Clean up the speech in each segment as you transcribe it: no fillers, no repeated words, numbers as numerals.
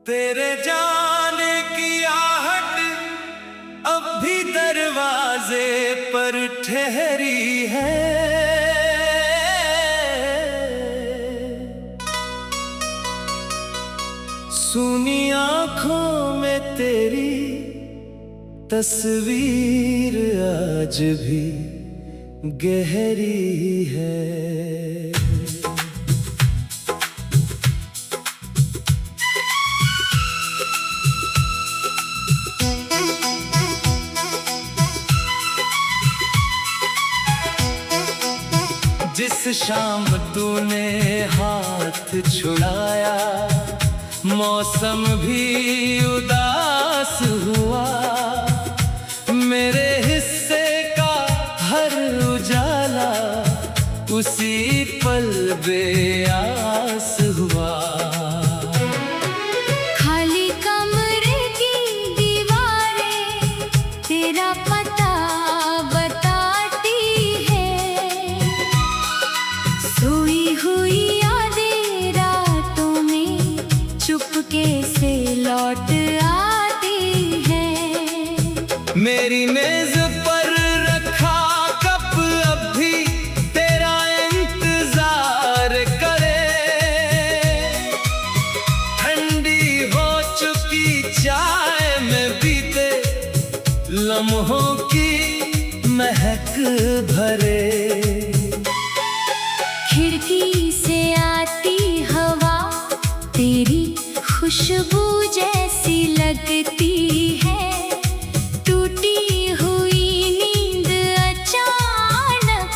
तेरे जाने की आहट अब भी दरवाजे पर ठहरी है। सूनी आंखों में तेरी तस्वीर आज भी गहरी है। जिस शाम तूने हाथ छुड़ाया, मौसम भी उदास हुआ। मेरे हिस्से का हर उजाला उसी पल बेआस हुआ। खाली कमरे की दीवारें तेरा पता बताती है। सोई हुई यादें रातों में चुपके से लौट आती है। मेरी मेज पर रखा कप अब भी तेरा इंतजार करे। ठंडी हो चुकी चाय में बीते लम्हों की महक भरे। खिड़की से आती हवा तेरी खुशबू जैसी लगती है। टूटी हुई नींद अचानक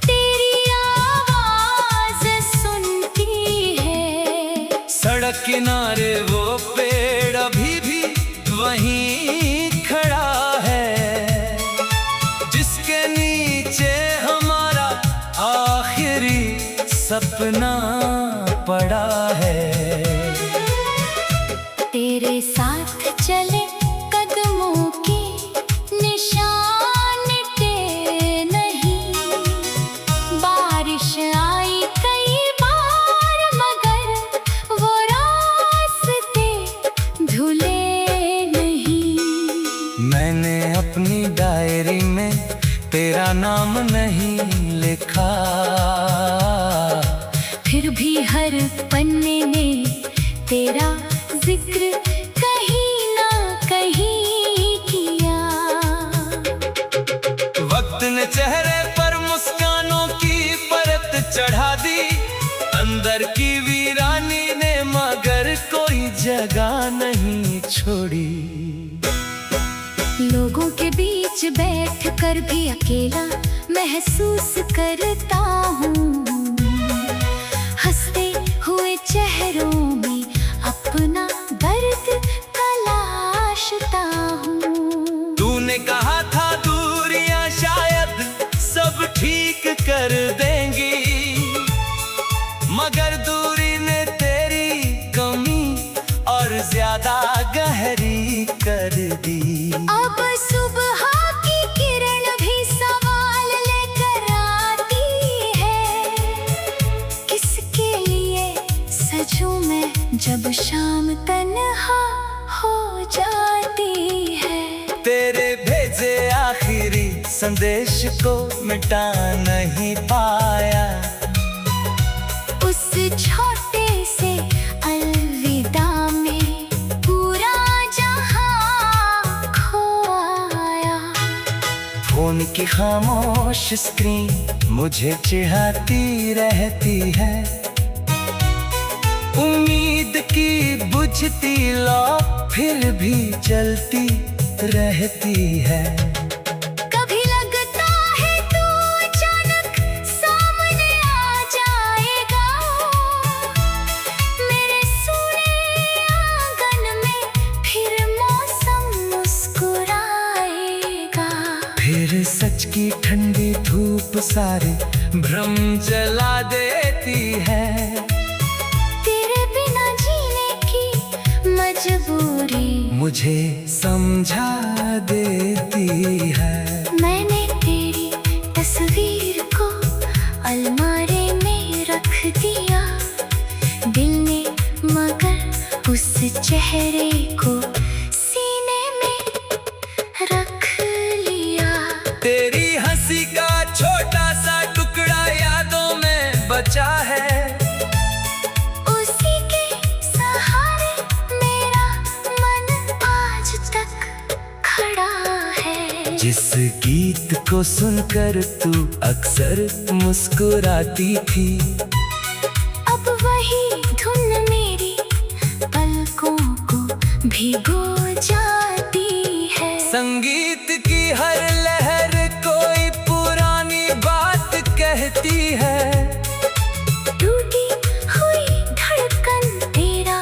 तेरी आवाज सुनती है। सड़क किनारे वो पेड़ अभी भी वहीं खड़ा है, जिसके नीचे हमारा आखिरी सपना पड़ा है। तेरे साथ चले कदमों के निशान मिटे नहीं। बारिश आई कई बार मगर वो रास्ते धुले नहीं। मैंने अपनी डायरी में तेरा नाम नहीं लिखा, फिर भी हर पन्ने में तेरा जिक्र कहीं ना कहीं किया। वक्त ने चेहरे पर मुस्कानों की परत चढ़ा दी। अंदर की वीरानी ने मगर कोई जगह नहीं छोड़ी। लोगों के बीच बैठ कर भी अकेला महसूस करता हूँ। हंसते हुए चेहरों में अपना दर्द तलाशता हूँ। तूने कहा था दूरियां शायद सब ठीक कर देंगी, मगर दूरी ने तेरी कमी और ज्यादा गहरी कर दी। अब सुबह की किरण भी सवाल लेकर आती है। किसके लिए सजूं मैं जब शाम तन्हा हो जाती है। तेरे भेजे आखिरी संदेश को मिटा नहीं पाया। उस छोटे से अलविदा में पूरा जहां खो आया। फोन की खामोश स्क्रीन मुझे चिढ़ाती रहती है। उम्मीद की बुझती लौ फिर भी चलती रहती है। कभी लगता है तू अचानक सामने आ जाएगा। मेरे सूने आंगन में फिर मौसम मुस्कुराएगा। फिर सच की ठंडी धूप सारे भ्रम जला देती है। तेरे बिना जीने की मजबूरी मुझे समझा देती है। मैंने तेरी तस्वीर को अलमारी में रख दिया। दिल ने मगर उस चेहरे को सीने में रख लिया। तेरी हंसी का छोटा सा टुकड़ा यादों में बचा है। उसी के सहारे मेरा मन आज तक खड़ा है। जिस गीत को सुनकर तू अक्सर मुस्कुराती थी, अब वही धुन मेरी पलकों को भिगो जाती है। संगीत की हर लहर कोई पुरानी बात कहती है। टूटी हुई धड़कन तेरा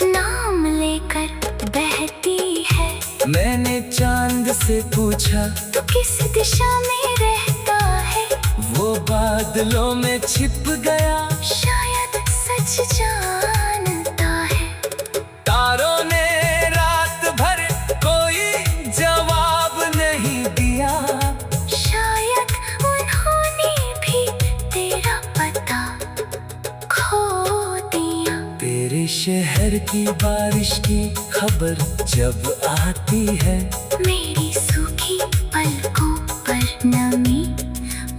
नाम लेकर बहती है। मैंने चांद से पूछा, तू किस दिशा में रहता है? वो बादलों में छिप गया, शायद सच जानता है। तारों ने रात भर कोई जवाब नहीं दिया, शायद उन्होंने भी तेरा पता खो दिया। तेरे शहर की बारिश की खबर जब आती है, मेरी सूखी पलकों पर नमी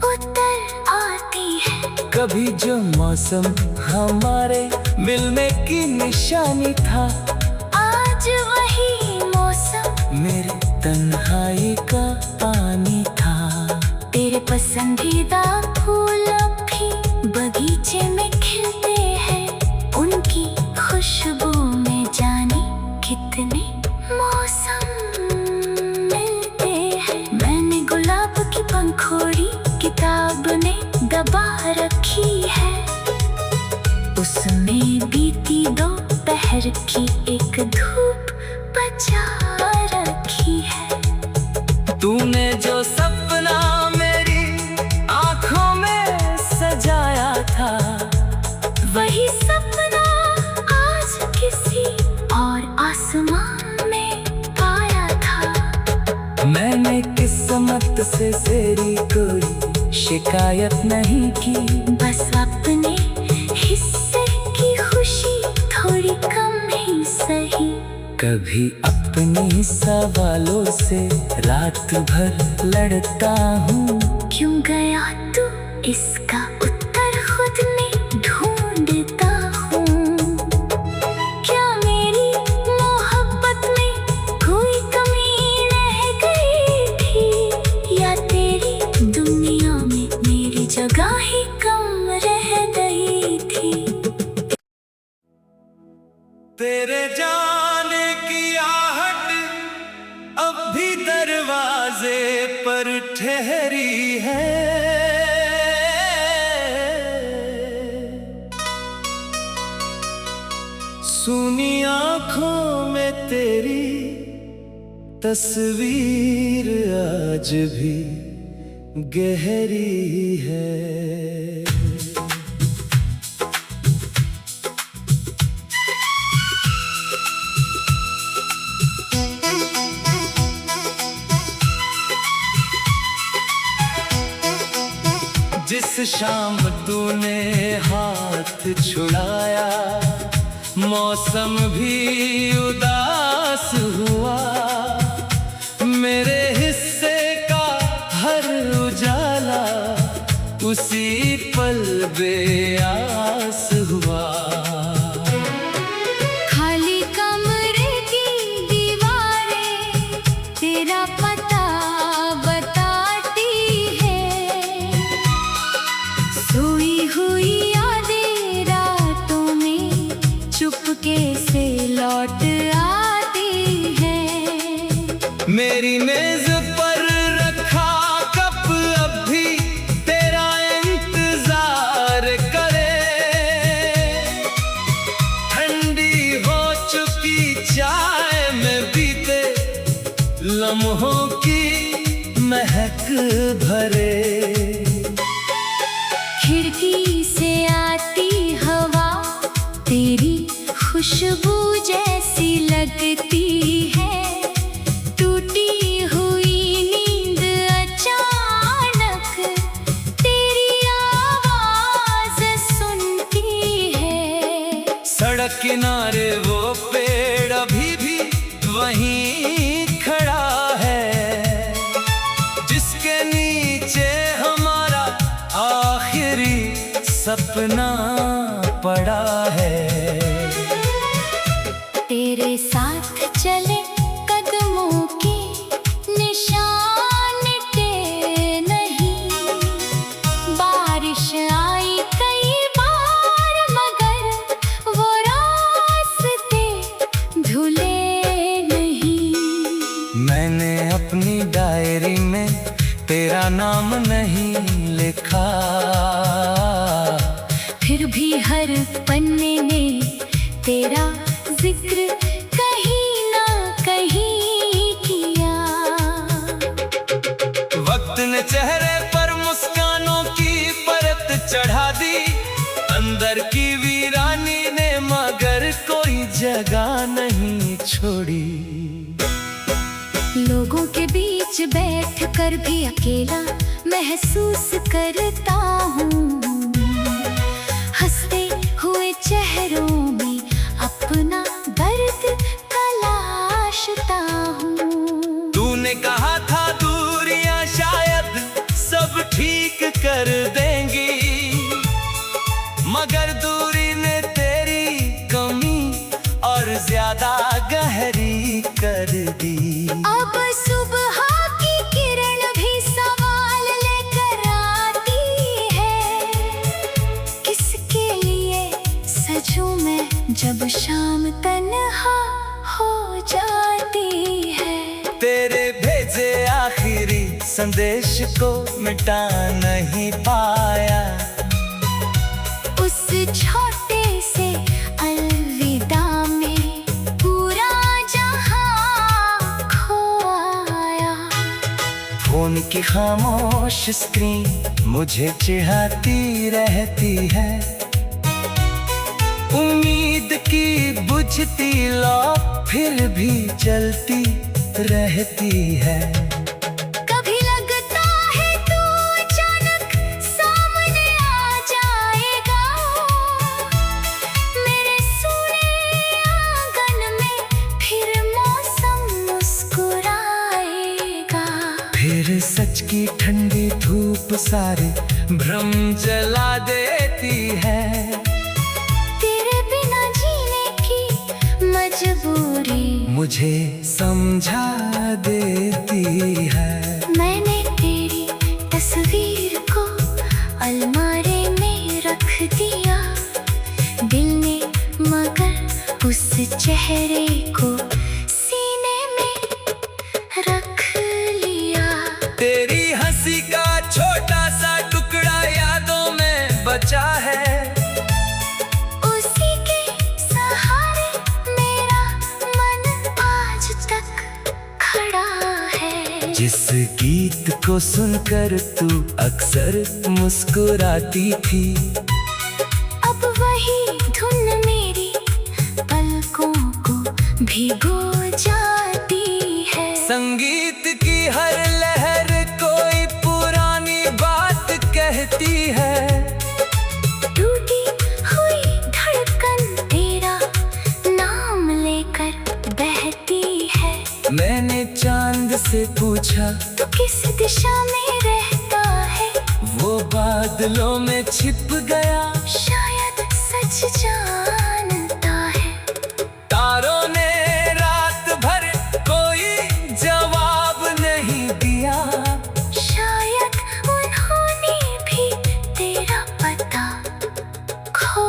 उतर आती है। कभी जो मौसम हमारे मिलने की निशानी था, आज वही मौसम मेरे तन्हाई का पानी था। तेरे पसंदीदा फूल अब भी बगीचे में खिलते हैं। उनकी खुशबू में जाने कितने मौसम मिलते हैं। मैंने गुलाब की पंखोड़ी किताब ने दबा रखी है। उसमें बीती दोपहर की एक धूप बचा रखी है। तूने जो सपना मेरी आंखों में सजाया था, वही सपना आज किसी और आसमान में पाया था। मैंने किस्मत से तेरी कोई शिकायत नहीं की, बस अपने हिस्से की खुशी थोड़ी कम ही सही। कभी अपने सवालों से रात भर लड़ता हूँ। क्यों गया तू, इसका उत्तर खुद में ढूंढता हूँ। क्या मेरी मोहब्बत में कोई कमी रह गई थी, या तेरी दुनिया में मेरी जगह ही कम रह गई थी? तेरे जाने की आहट अब भी दरवाजे पर ठहरी है। सूनी आंखों में तेरी तस्वीर आज भी गहरी है। जिस शाम तूने हाथ छुड़ाया, मौसम भी उदास हुआ। मेरे हिस्से का हर उजाला उसी पल बेआस हुआ। खाली कमरे की दीवारें तेरा पता बताती है। सोई हुई यादें रातों में चुपके से लौट आती है। मेरी मेज पर रखा कप अब भी तेरा इंतजार करे। ठंडी हो चुकी चाय में बीते लम्हों की महक भरे। खिड़की से आती हवा तेरी खुशबू जैसी लगती है। टूटी हुई नींद अचानक तेरी आवाज सुनती है। सड़क किनारे वो पेड़ अभी भी वहीं खड़ा है, जिसके नीचे हमारा आखिरी सपना पड़ा है। तेरे साथ चले कदमों के निशान मिटे नहीं, बारिश आई कई बार मगर वो रास्ते धुले नहीं। मैंने अपनी डायरी में तेरा नाम नहीं लिखा, फिर भी हर पन्ने में तेरा जिक्र कहीं ना कहीं किया। वक्त ने चेहरे पर मुस्कानों की परत चढ़ा दी, अंदर की वीरानी ने मगर कोई जगह नहीं छोड़ी। लोगों के बीच बैठ कर भी अकेला महसूस करता हूँ, हंसते हुए चेहरों में अपना दर्द तलाशता हूँ। तूने कहा था दूरियां शायद सब ठीक कर देंगी, मगर दूरी ने तेरी कमी और ज्यादा गहरी कर दी। अब सुबह की किरण भी सवाल लेकर आती है, किसके लिए सजूं मैं जब शाम तन्हा हो जाती है। तेरे भेजे आखिरी संदेश को मिटा नहीं पाया, उस छोटे से अलविदा में पूरा जहां खो आया। फोन की खामोश स्क्रीन मुझे चिढ़ाती रहती है, उम्मीद की बुझती लौ फिर भी जलती रहती है। कभी लगता है तू अचानक सामने आ जाएगा, मेरे सूने आंगन में फिर मौसम मुस्कुराएगा। फिर सच की ठंडी धूप सारे भ्रम जला देती है, मजबूरी मुझे समझा देती है। मैंने तेरी तस्वीर को अलमारी में रख दिया, दिल ने मगर उस चेहरे को सीने में रख लिया। तेरी हंसी का छोटा सा टुकड़ा यादों में बचा है, जिस गीत को सुनकर तू अक्सर मुस्कुराती थी। अब वही धुन मेरी पलकों को भिगो जाती है। संगीत की हर लहर कोई पुरानी बात कहती है, टूटी हुई धड़कन तेरा नाम लेकर बहती है। मैंने चांद से पूछा तू किस दिशा में रहता है, वो बादलों में छिप गया, शायद सच जानता है। तारों ने रात भर कोई जवाब नहीं दिया, शायद उन्होंने भी तेरा पता खो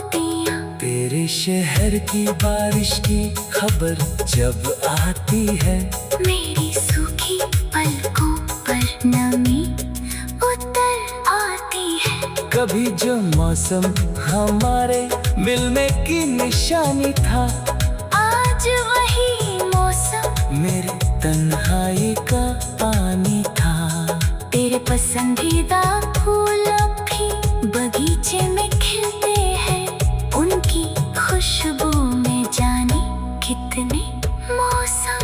दिया। तेरे शहर की बारिश की खबर जब आती है, मेरी सूखी पलकों पर नमी उतर आती है। कभी जो मौसम हमारे मिलने की निशानी था, आज वही मौसम मेरे तन्हाई का पानी था। तेरे पसंदीदा फूल अब भी बगीचे में खिलते हैं, उनकी खुशबू में जाने कितने मौसम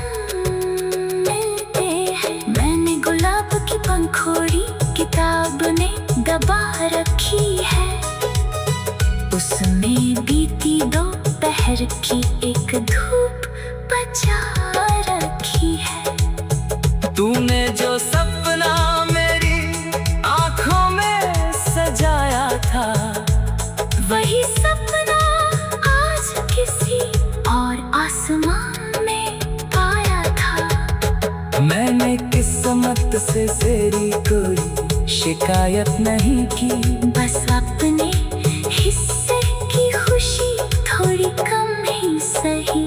मिलते हैं। मैंने गुलाब की पंखोड़ी किताब ने दबा रखी है, उसमें बीती दो प्यार की एक धूप बचा रखी है। तूने जो सपना मेरी आंखों में सजाया था, वही सपना आज किसी और आसमान में पाया था। मैंने किस्मत से तेरी कोई शिकायत नहीं की, बस अपने हिस्से की खुशी थोड़ी कम ही सही।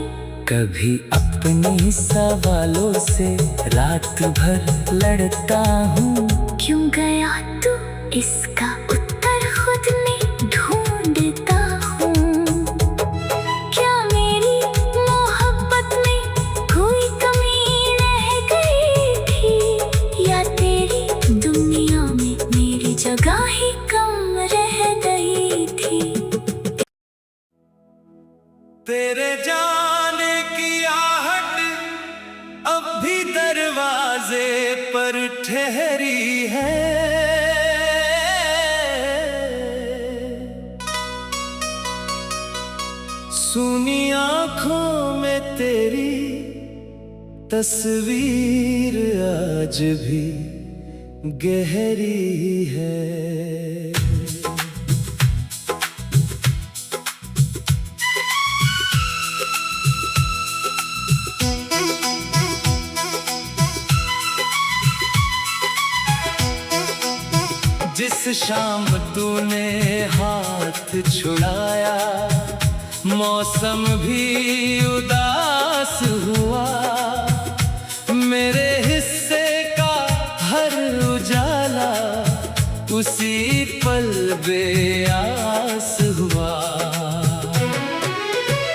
कभी अपने सवालों से रात भर लड़ता हूँ। क्यों गया तू इसका उत्तर खुद में ढूंढता हूँ। क्या मेरी मोहब्बत में कोई कमी रह गई थी, या तेरी दुनिया में मेरी जगह ही कम रह गई थी। तेरे जाने की आहट अब भी दरवाजे पर ठहरी है। सुनी आंखों में तेरी तस्वीर आज भी गहरी है। जिस शाम तूने हाथ छुड़ाया, मौसम भी उदास हुआ। मेरे हिस्से का हर उजाला उसी पल बेआस हुआ।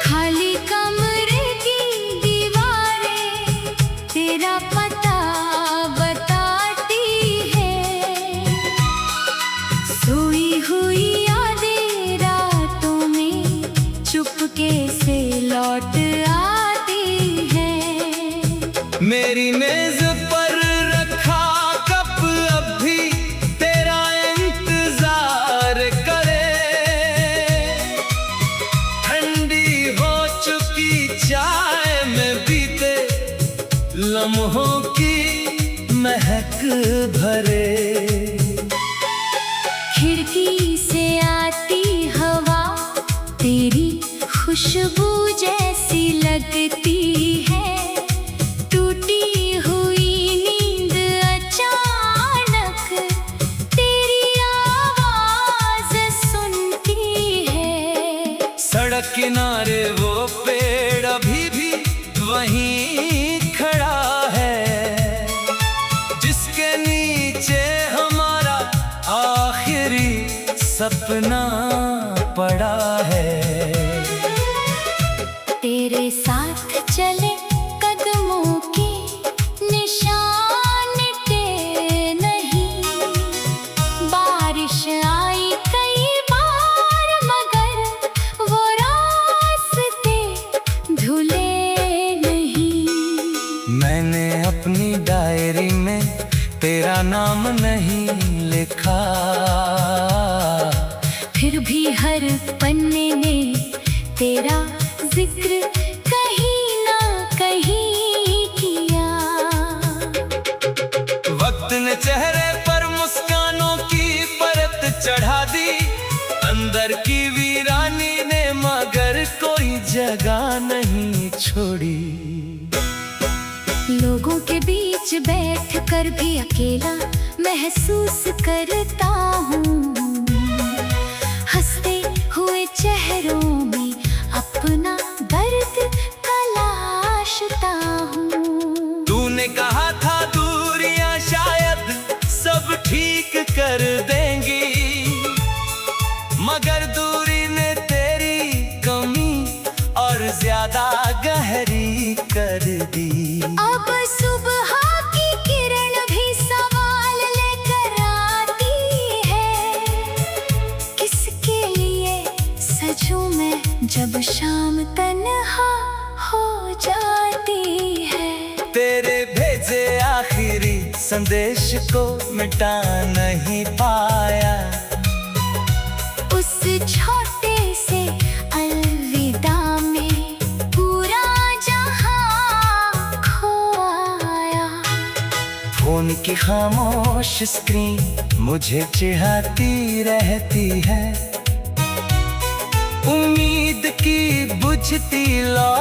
खाली कमरे की दीवारें तेरा पता बताती है। सोई हुई यादें रातों में चुपके से लौट आती है। मेरी मेज पर रखा कप अब भी तेरा इंतजार करे। ठंडी हो चुकी चाय में बीते लम्हों की महक भरे। खिड़की से आती हवा तेरी खुशबू जैसी लगती है। टूटी हुई नींद अचानक तेरी आवाज सुनती है। सड़क किनारे वो पेड़ अभी भी वहीं खड़ा है, जिसके नीचे हमारा आखिरी सपना पड़ा है। तेरे साथ चले कदमों के निशान मिटे नहीं। बारिश आई कई बार मगर वो रास्ते धुले नहीं। मैंने अपनी डायरी में तेरा नाम नहीं लिखा, फिर भी हर पन्ने में तेरा जिक्र कहीं ना कहीं किया। वक्त ने चेहरे पर मुस्कानों की परत चढ़ा दी। अंदर की वीरानी ने मगर कोई जगह नहीं छोड़ी। लोगों के बीच बैठ कर भी अकेला महसूस करता हूँ। हंसते हुए चेहरों में अपना दर्द तलाशता हूँ। तूने कहा था दूरियां शायद सब ठीक कर देंगी, मगर दूरी ने तेरी कमी और ज्यादा गहरी कर दी। अब सुबह की किरण भी सवाल लेकर आती है। किसके लिए सजूं मैं जब शाम तन्हा हो जाती है। तेरे भेजे आखिरी संदेश को मिटा नहीं पाया। उस छोटे से अलविदा में की खामोश स्क्रीन मुझे चिढ़ाती रहती है। उम्मीद की बुझती लौ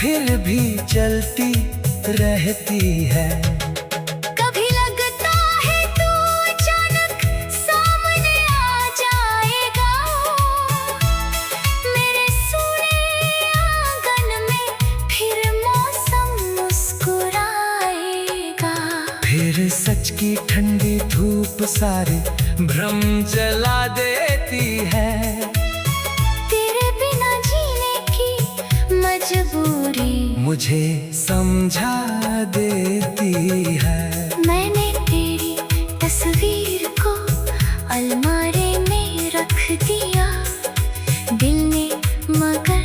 फिर भी जलती रहती है। कभी लगता है तू अचानक सामने आ जाएगा, मेरे सूने आंगन में फिर मौसम मुस्कुराएगा। फिर सच की ठंडी धूप सारे भ्रम जला देती है। तेरे बिना जीने की मजबूरी मुझे समझा देती है। मैंने तेरी तस्वीर को अलमारी में रख दिया, दिल ने मगर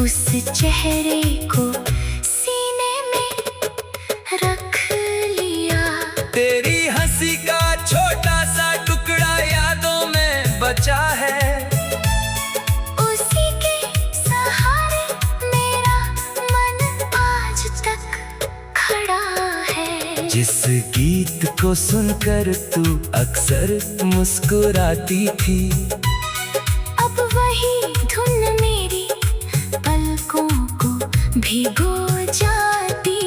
उस चेहरे को सीने में रख लिया। तेरी हंसी का छोटा सा टुकड़ा यादों में बचा है। उसी के सहारे मेरा मन आज तक खड़ा है। जिस गीत को सुनकर तू अक्सर मुस्कुराती थी, अब वही धुन मेरी पलकों को भिगो जाती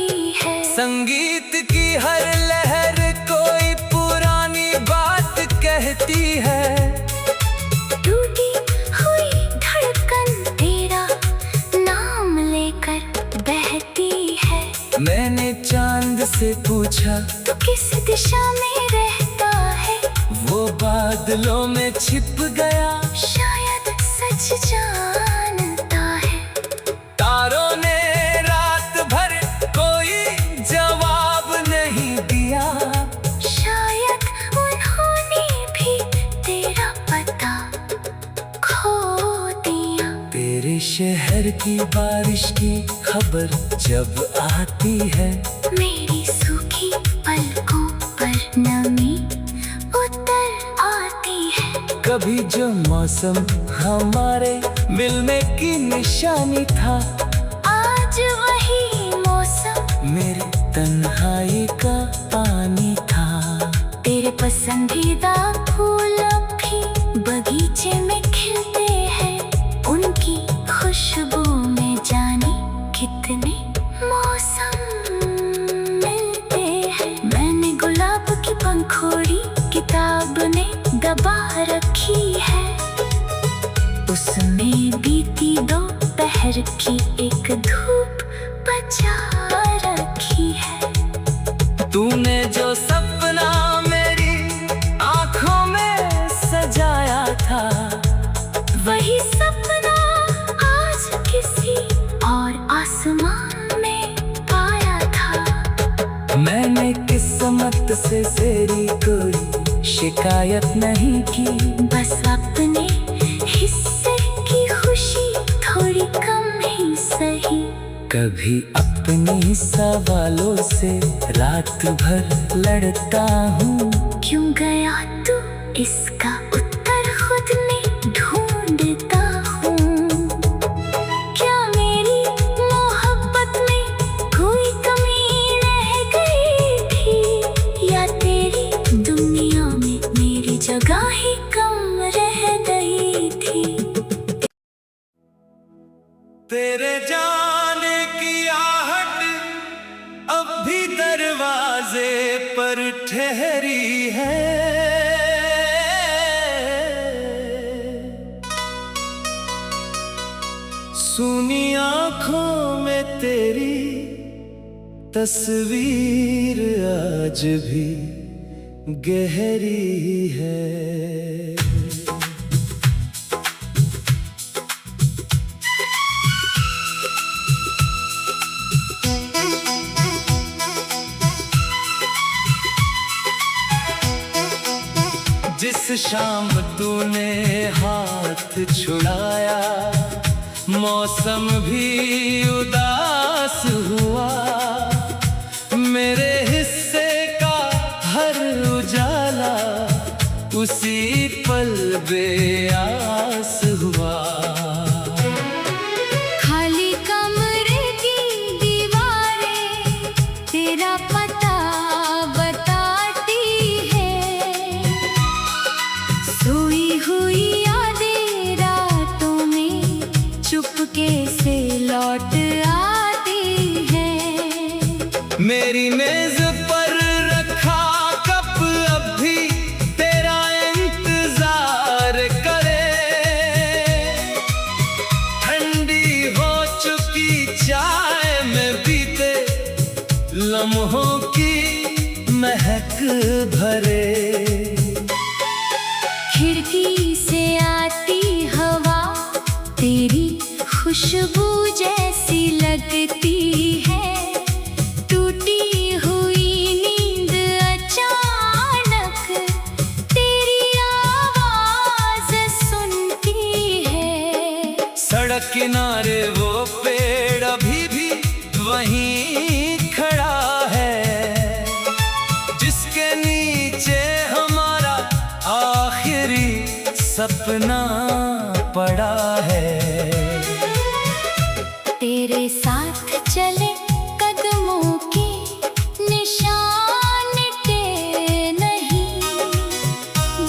है। संगीत की हर लहर कोई पुरानी बात कहती है। टूटी हुई धड़कन तेरा नाम लेकर बहती है। मैंने चांद से पूछा तू किस दिशा में रहता है, वो बादलों में छिप गया। शायद सच जानता है। तारों ने रात भर कोई जवाब नहीं दिया। शायद उन्होंने भी तेरा पता खो दिया। तेरे शहर की बारिश की खबर जब आती है, मेरी सूखी पलकों पर नमी उतर आती है। कभी जो मौसम हमारे मिलने की निशानी था, आज वही मौसम मेरे तन्हाई का पानी था। तेरे पसंदीदा फूल अब भी बगीचे में खिलते हैं। उनकी खुशबू में जाने कितने मौसम मिलते हैं। मैंने गुलाब की पंखोड़ी किताब ने दबा रखी है, उसमें बीती दोपहर की एक धूप बचा रखी है। तूने जो सपना मेरी आंखों में सजाया था, वही सपना आज किसी और आसमान में पाया था। मैंने किस्मत से तेरी कोई शिकायत नहीं की, बस अपने हिस्से की खुशी थोड़ी कम ही सही। कभी अपने सवालों से रात भर लड़ता हूँ। क्यों गया तू इसका उत्तर खुद में ढूंढता हूँ। क्या मेरी मोहब्बत में कोई कमी रह गई थी, या तेरी दुनिया में मेरी जगह ही कम रह गई थी। तेरे जाने की आहट अब भी दरवाजे पर ठहरी है। सूनी आंखों में तेरी तस्वीर आज भी गहरी है। जिस शाम तूने हाथ छुड़ाया, मौसम भी उदास हुआ। मेरे हिस्से का हर उजाला उसी पल बेआस हुआ। खाली कमरे की दीवारें तेरा पता बताती चुपके से लौट आती है। मेरी मेज पर रखा कप अब भी तेरा इंतजार करे। ठंडी हो चुकी चाय में बीते लम्हों की महक भरे। खिड़की से आती हवा तेरी खुशबू जैसी लगती है। टूटी हुई नींद अचानक तेरी आवाज सुनती है। सड़क किनारे वो पेड़ अभी भी वहीं खड़ा है, जिसके नीचे हमारा आखिरी सपना पड़ा है। तेरे साथ चले कदमों के निशान के नहीं।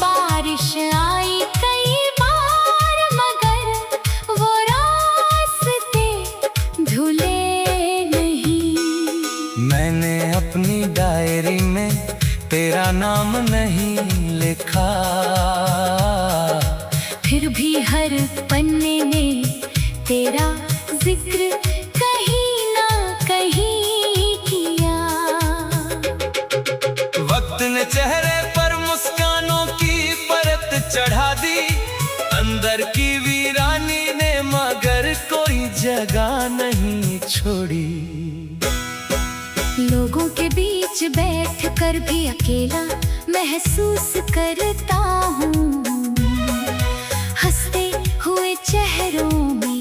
बारिश आई कई बार मगर वो रास्ते धुले नहीं। मैंने अपनी डायरी में तेरा नाम नहीं लिखा, फिर भी हर पन्ने में तेरा जिक्र कहीं ना कहीं किया। वक्त ने चेहरे पर मुस्कानों की परत चढ़ा दी। अंदर की वीरानी ने मगर कोई जगह नहीं छोड़ी। लोगों के बीच बैठ कर भी अकेला महसूस करता हूँ। हंसते हुए चेहरों में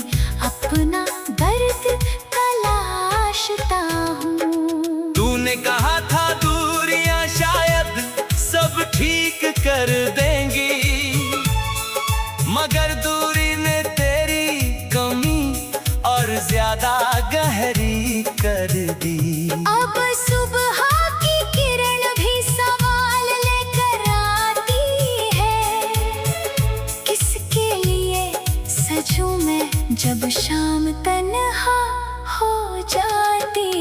अपना दर्द तलाशता हूँ। तूने कहा था दूरियां शायद सब ठीक कर देंगी, मगर दूरी ने तेरी कमी और ज्यादा गहरी कर दी। अब सुबह की किरण भी सवाल लेकर आती है। किसके लिए सजूं मैं जब शाम तन्हा हो जाती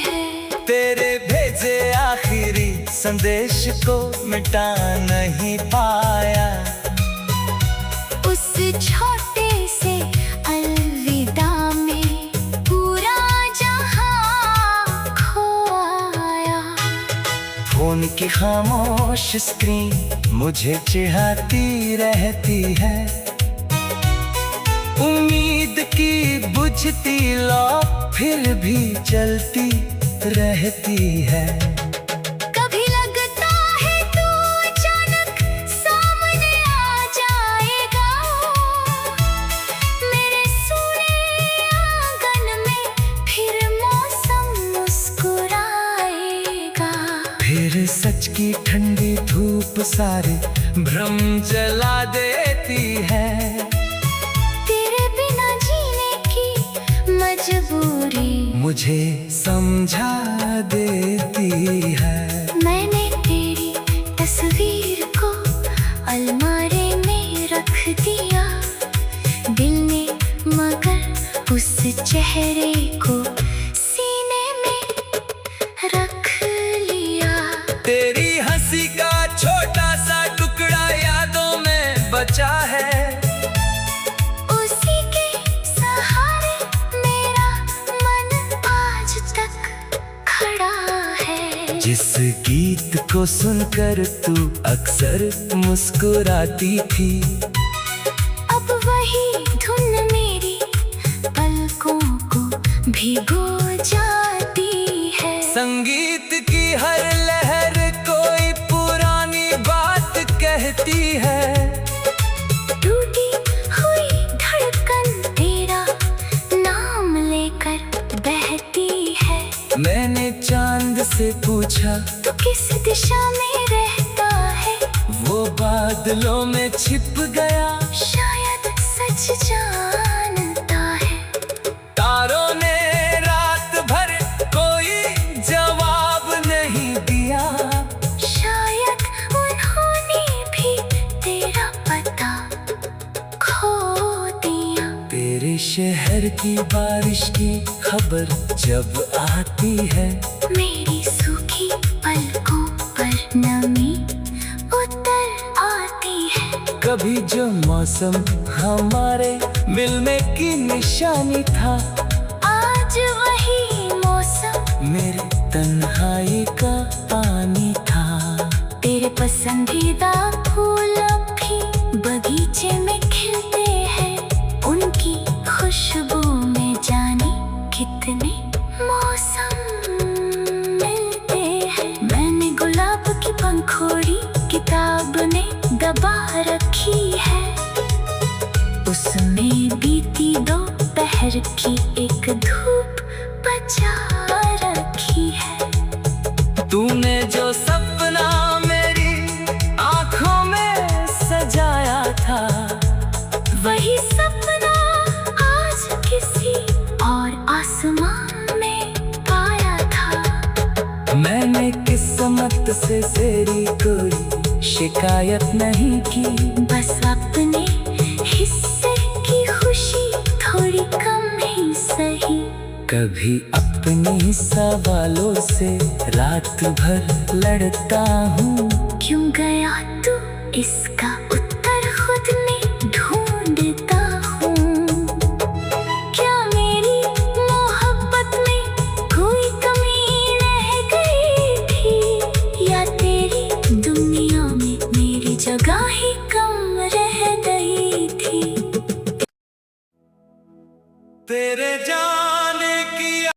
है। तेरे भेजे आखिरी संदेश को मिटा नहीं पाया। उस छोटे से अलविदा में पूरा जहां खो आया। फोन की खामोश स्क्रीन मुझे चिढ़ाती रहती है। उम्मीद की बुझती लौ फिर भी चलती रहती है। कभी लगता है तू अचानक सामने आ जाएगा। मेरे सूने आंगन में फिर मौसम मुस्कुराएगा। फिर सच की ठंडी धूप सारे भ्रम जला देती है। तेरे बिना जीने की मजबूरी मुझे समझा देती है। मैंने तेरी तस्वीर को अलमारी में रख दिया। दिल ने मगर उस चेहरे को सीने में रख लिया। तेरी हंसी का छोटा सा टुकड़ा यादों में बचा है। उसी के सहारे मेरा मन आज तक खड़ा है। जिस गीत को सुनकर तू अक्सर मुस्कुराती थी, अब वही धुन मेरी पलकों को भिगो जाती है। संगीत की हर लहर कोई पुरानी बात कहती है। टूटी हुई धड़कन तेरा नाम लेकर बहती है। मैंने चांद से पूछा तू किस दिशा में रहता है। वो बादलों में छिप गया। शायद सच जानता है। तारों ने रात भर कोई जवाब नहीं दिया। शायद उन्होंने भी तेरा पता खो दिया। तेरे शहर की बारिश की खबर जब आती है, मेरी सूखी पलकों पर नमी उतर आती है। कभी जो मौसम हमारे मिलने की निशानी था, आज वही मौसम मेरे तन्हाई का पानी था। तेरे पसंदीदा फूल अब भी बगीचे में खिलते हैं, उनकी खुशबू में जाने कितने मौसम मिलते हैं। मैंने गुलाब की पंखोड़ी किताब ने दबा रखी है, उसमें बीती दोपहर की एक धूप बचा रखी है। तूने जो सपना मेरी आंखों में सजाया था, वही सपना आज किसी और आसमान में पाया था। मैंने किस्मत से तेरी कोई शिकायत नहीं की, बस अपने हिस्से की खुशी थोड़ी कम ही सही। कभी अपने सवालों से रात भर लड़ता हूँ, क्यों गया तू इसका